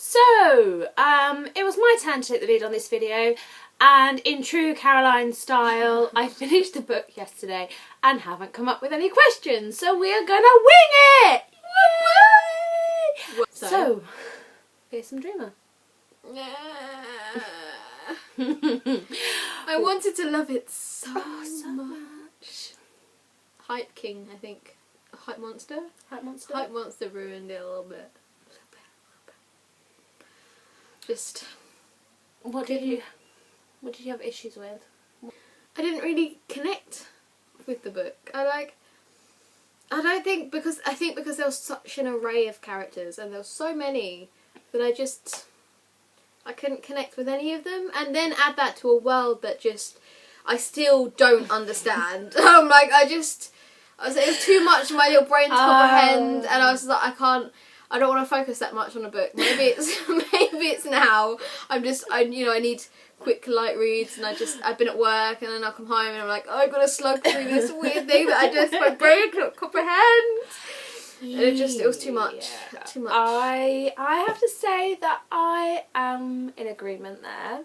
So, it was my turn to take the lead on this video, and in true Caroline style, I finished the book yesterday and haven't come up with any questions, so we're gonna wing it! Yay! So, Fearsome Dreamer. I wanted to love it so much. Hype King, I think. Hype Monster? Hype Monster? Hype Monster ruined it a little bit. Just... What did you have issues with? I didn't really connect with the book. I think because there was such an array of characters and there were so many that I couldn't connect with any of them, and then add that to a world that I still don't understand. It was too much for my little brain to comprehend, and I was like, I don't want to focus that much on a book. Maybe it's now. I need quick light reads, and I've been at work, and then I'll come home and I'm like, oh, I've got to slug through this weird thing that my brain couldn't comprehend. And it was too much. Yeah. Too much. I have to say that I am in agreement there.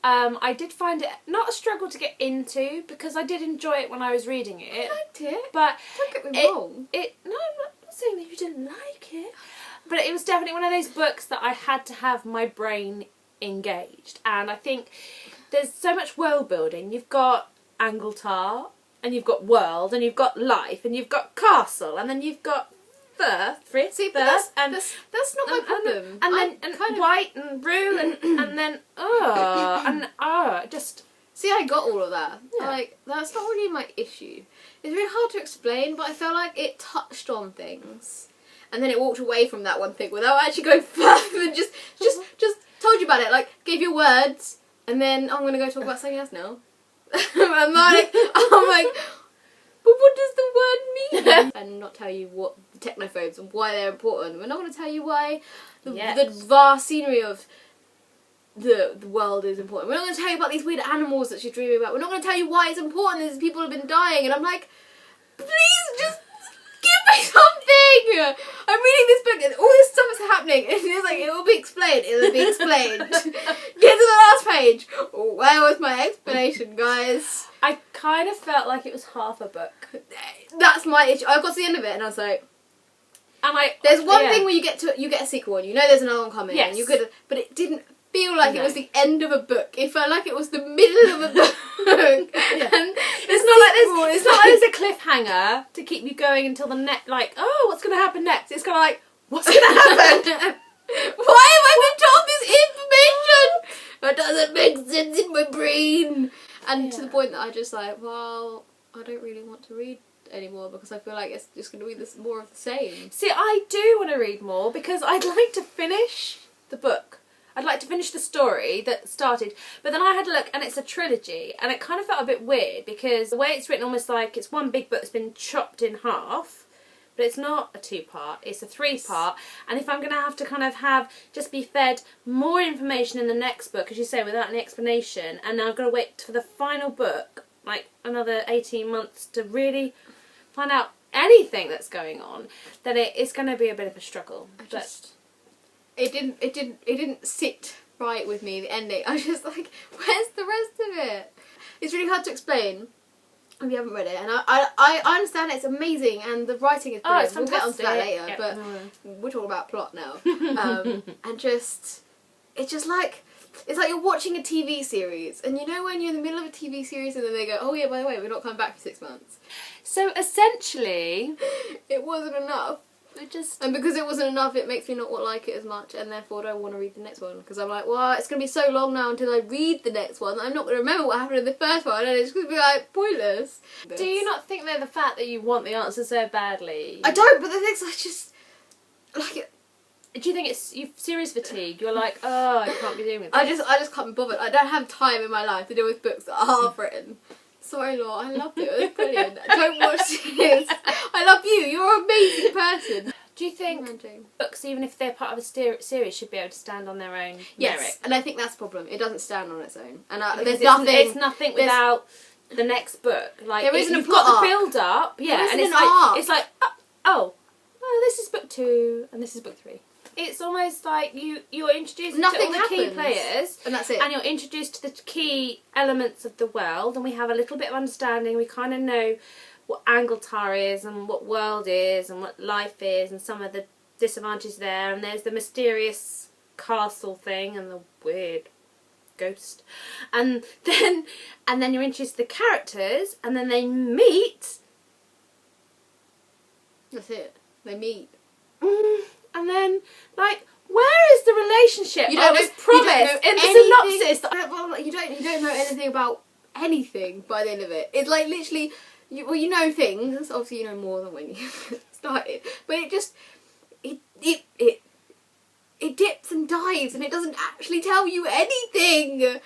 I did find it not a struggle to get into, because I did enjoy it when I was reading it. I liked it. But don't get me wrong. No, I'm not saying that you didn't like it. But it was definitely one of those books that I had to have my brain engaged. And I think there's so much world building. You've got Angletar, and you've got world, and you've got life, and you've got castle, and then you've got Fritz, that's not my problem. And White and Rue and then just see, I got all of that. Yeah. That's not really my issue. It's really hard to explain, but I felt like it touched on things, and then it walked away from that one thing without actually going further than just told you about it. Gave you words, and then I'm gonna go talk about something else now. I'm like. But what does the word mean? And not tell you what the technophobes and why they're important. We're not going to tell you why the vast scenery of the world is important. We're not going to tell you about these weird animals that she's dreaming about. We're not going to tell you why it's important that these people have been dying. And I'm like, please just give me something. I'm reading this book and all this stuff is happening. And it's like, it will be explained. It will be explained. Get to the last page. Where was my explanation, guys? I kind of felt like it was half a book. That's my issue. I got to the end of it and I was like, there's one thing where you get a sequel and you know there's another one coming. Yes. And but it didn't feel like it was the end of a book. It felt like it was the middle of a book. Yeah. And it's not like there's a cliffhanger to keep you going until the next. What's going to happen next? It's kind of like, what's going to happen? Why have I been told this information? That doesn't make sense in my brain. And to the point that I I don't really want to read anymore, because I feel like it's just going to be more of the same. See, I do want to read more, because I'd like to finish the book. I'd like to finish the story that started, but then I had a look, and it's a trilogy, and it kind of felt a bit weird, because the way it's written, almost like it's one big book that's been chopped in half, but it's not a 2-part, it's a 3-part, and if I'm going to have to kind of just be fed more information in the next book, as you say, without any explanation, and now I've got to wait for the final book, another 18 months to really find out anything that's going on, then it's going to be a bit of a struggle. It didn't sit right with me, the ending. I was just like, where's the rest of it? It's really hard to explain if you haven't read it, and I understand it's amazing and the writing is brilliant. It's we'll get onto that later, yep. but we're talking about plot now. It's like you're watching a TV series, and you know when you're in the middle of a TV series and then they go, oh yeah, by the way, we're not coming back for 6 months. So essentially, it wasn't enough. And because it wasn't enough, it makes me not like it as much, and therefore I don't want to read the next one, because I'm like, well, it's going to be so long now until I read the next one, I'm not going to remember what happened in the first one, and it's going to be pointless. Do you not think though the fact that you want the answer so badly? I don't, but the thing's I just it. Do you think it's series fatigue? You're like, oh, I can't be doing with I this. just can't be bothered. I don't have time in my life to deal with books that are half written. Sorry, Laure, I loved it. It was brilliant. Don't watch this. I love you. You're an amazing person. Do you think books, even if they're part of a series, should be able to stand on their own merit? Yes, and I think that's the problem. It doesn't stand on its own. And it's nothing without the next book. There isn't you've a plot got the build up, and it's an arc. it's like, this is book 2 and this is book 3. it's almost like you're introduced Nothing to all the key happens. players, And that's it. and you're introduced to the key elements of the world, and we have a little bit of understanding. We kind of know what Angletar is, and what world is, and what life is, and some of the disadvantages there. And there's the mysterious castle thing, and the weird ghost, and then you're introduced to the characters, and then they meet. That's it. They meet. And then, like, where is the relationship You don't I was know- promised in the anything- synopsis? You don't know anything about anything by the end of it. It's like literally, you know things. Obviously, you know more than when you started, but it just it dips and dives, and it doesn't actually tell you anything.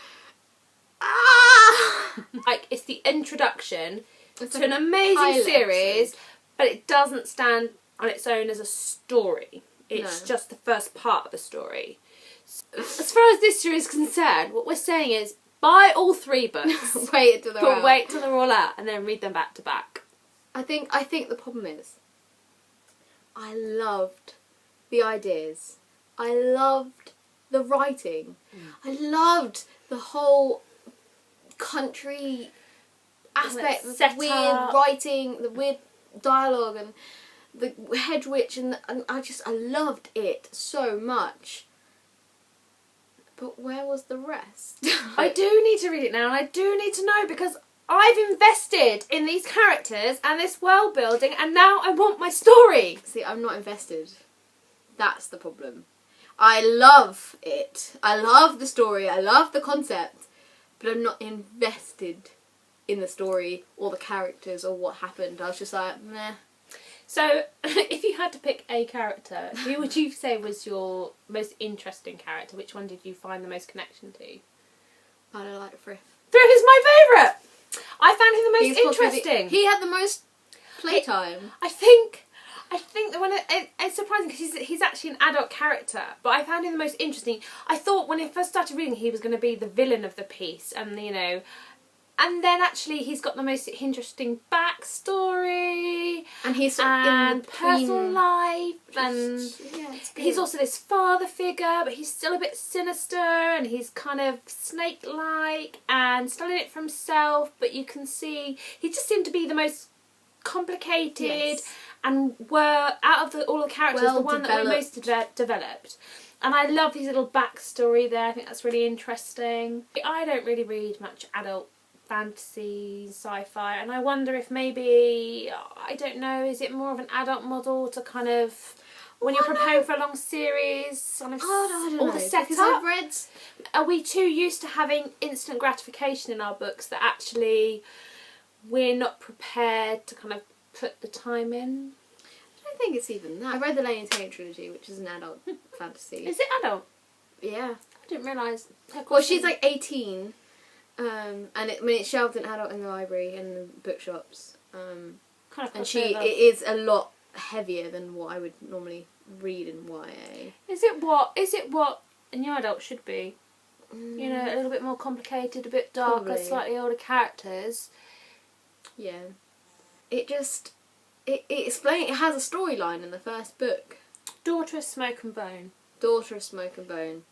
Ah! Like, it's the introduction It's to like an a amazing pilot series, episode. but it doesn't stand on its own as a story. It's No. just the first part of the story. As far as this series is concerned, what we're saying is buy all 3 books, Wait until they're but out. wait till they're all out, and then read them back to back. I think the problem is, I loved the ideas. I loved the writing. I loved the whole country aspect, the set weird up. writing, the weird dialogue, and the hedgewitch, and I loved it so much. But where was the rest? I do need to read it now, and I do need to know, because I've invested in these characters and this world building, and now I want my story. See, I'm not invested. That's the problem. I love it. I love the story. I love the concept. But I'm not invested in the story or the characters or what happened. I was just like, meh. So, if you had to pick a character, who would you say was your most interesting character? Which one did you find the most connection to? I don't like Frith. Thrift is my favourite! I found him the most He's possibly- interesting. He had the most playtime. I think that when it's surprising because he's actually an adult character, but I found him the most interesting. I thought when I first started reading he was going to be the villain of the piece, and and then actually he's got the most interesting backstory And he's sort of and in between. personal life, and Yeah, it's good. he's also this father figure, but he's still a bit sinister, and he's kind of snake-like and still in it for himself, but you can see he just seemed to be the most complicated. Yes. And were, out of all the characters, Well the one that were most developed. And I love his little backstory there. I think that's really interesting. I don't really read much adult fantasy, sci-fi, and I wonder if maybe, I don't know, is it more of an adult model to kind of, when you're preparing for a long series, kind of I don't all know, the because setup? I've read... Are we too used to having instant gratification in our books that actually we're not prepared to kind of put the time in? I don't think it's even that. I read the Lane Tate trilogy, which is an adult fantasy. Is it adult? Yeah. I didn't realise. Well, she's like 18, and it's shelved in adult in the library and the bookshops. Kind of And crossover. it is a lot heavier than what I would normally read in YA. Is it what a new adult should be? You know, a little bit more complicated, a bit darker, Probably. slightly older characters. Yeah. It just... It has a storyline in the first book. Daughter of Smoke and Bone. Daughter of Smoke and Bone.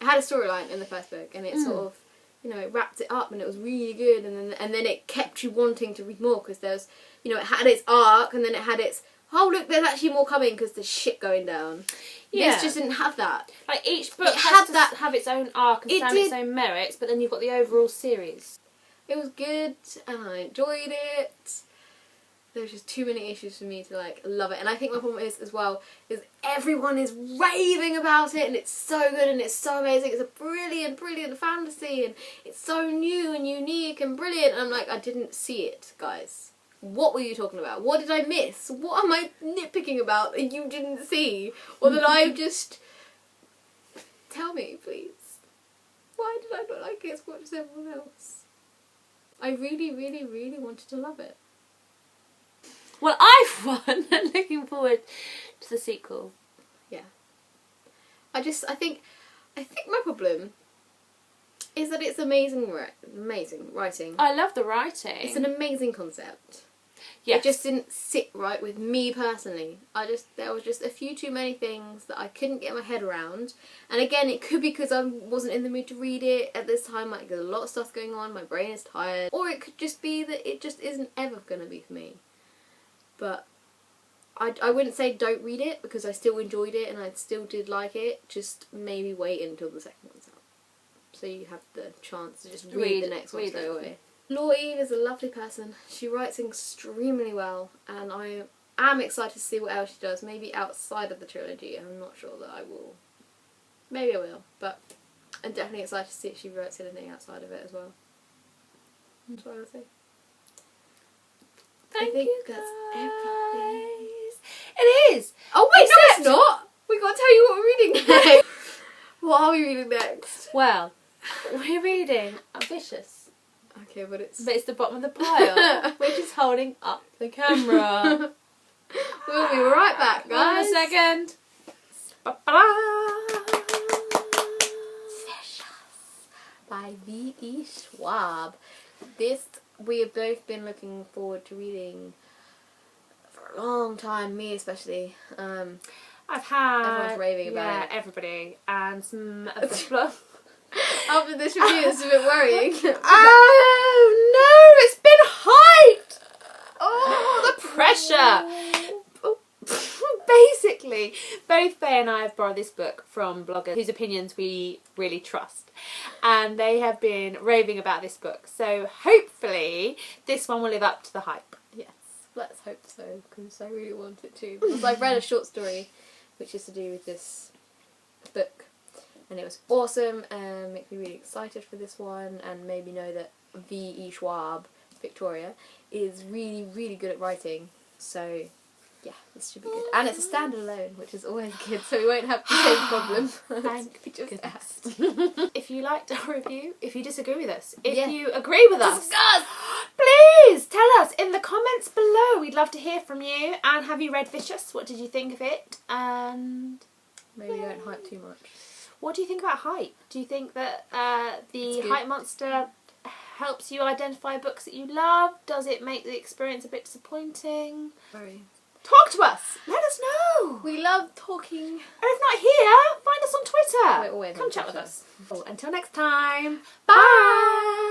It had a storyline in the first book, and it sort of, it wrapped it up, and it was really good, and then it kept you wanting to read more, because there was, it had its arc, and then it had its, oh look, there's actually more coming, because there's shit going down. Yeah. This just didn't have that. Like, each book It has had to that- have its own arc and It stand its did. own merits, but then you've got the overall series. It was good, and I enjoyed it. There's just too many issues for me to love it, and I think my problem is as well is everyone is raving about it, and it's so good and it's so amazing. It's a brilliant fantasy, and it's so new and unique and brilliant. And I'm like, I didn't see it, guys. What were you talking about? What did I miss? What am I nitpicking about that you didn't see, or that I've just... Tell me, please. Why did I not like it as much as everyone else? I really, really, really wanted to love it. Well, I've won. I'm looking forward to the sequel. Yeah. I think my problem is that it's amazing writing. I love the writing. It's an amazing concept. Yes. It just didn't sit right with me personally. There was just a few too many things that I couldn't get my head around. And again, it could be because I wasn't in the mood to read it at this time. Like, there's a lot of stuff going on, my brain is tired. Or it could just be that it just isn't ever going to be for me. But I wouldn't say don't read it, because I still enjoyed it and I still did like it. Just maybe wait until the second one's out, so you have the chance to just read the next one straight away. Laure is a lovely person. She writes extremely well, and I am excited to see what else she does. Maybe outside of the trilogy. I'm not sure that I will. Maybe I will, but I'm definitely excited to see if she writes anything outside of it as well. That's what I would say. Thank I think you, that's guys. everything. It is. Oh wait, no, Except- it's not. We got to tell you what we're reading next. What are we reading next? Well, we're reading Vicious. Okay, but it's the bottom of the pile, which is holding up the camera. We'll be right back, Hold on guys. a second. Vicious by V.E. Schwab. This we have both been looking forward to reading for a long time, me especially. I've had Everyone's raving about it. everybody, and some of the blog. After this review, it's a bit worrying. Oh no! It's been hyped. Oh, the pressure. Basically, both Faye and I have borrowed this book from bloggers whose opinions we really trust, and they have been raving about this book. So hopefully, this one will live up to the hype. Yes, let's hope so, because I really want it to. Because I've read a short story which is to do with this book, and it was awesome, and makes me really excited for this one, and made me know that V.E. Schwab, Victoria, is really, really good at writing. So yeah, this should be good. And it's a standalone, which is always good, so we won't have the same problem. Thank just goodness. If you liked our review, if you disagree with us, if Yeah. you agree with us, Discuss! please tell us in the comments below. We'd love to hear from you. And have you read Vicious? What did you think of it? And Maybe don't hype too much. what do you think about hype? Do you think that the It's good. hype monster helps you identify books that you love? Does it make the experience a bit disappointing? Very. Talk to us. Let us know. We love talking. Or if not here, find us on Twitter. We're always Come on chat with Twitter. us. Until next time. Bye.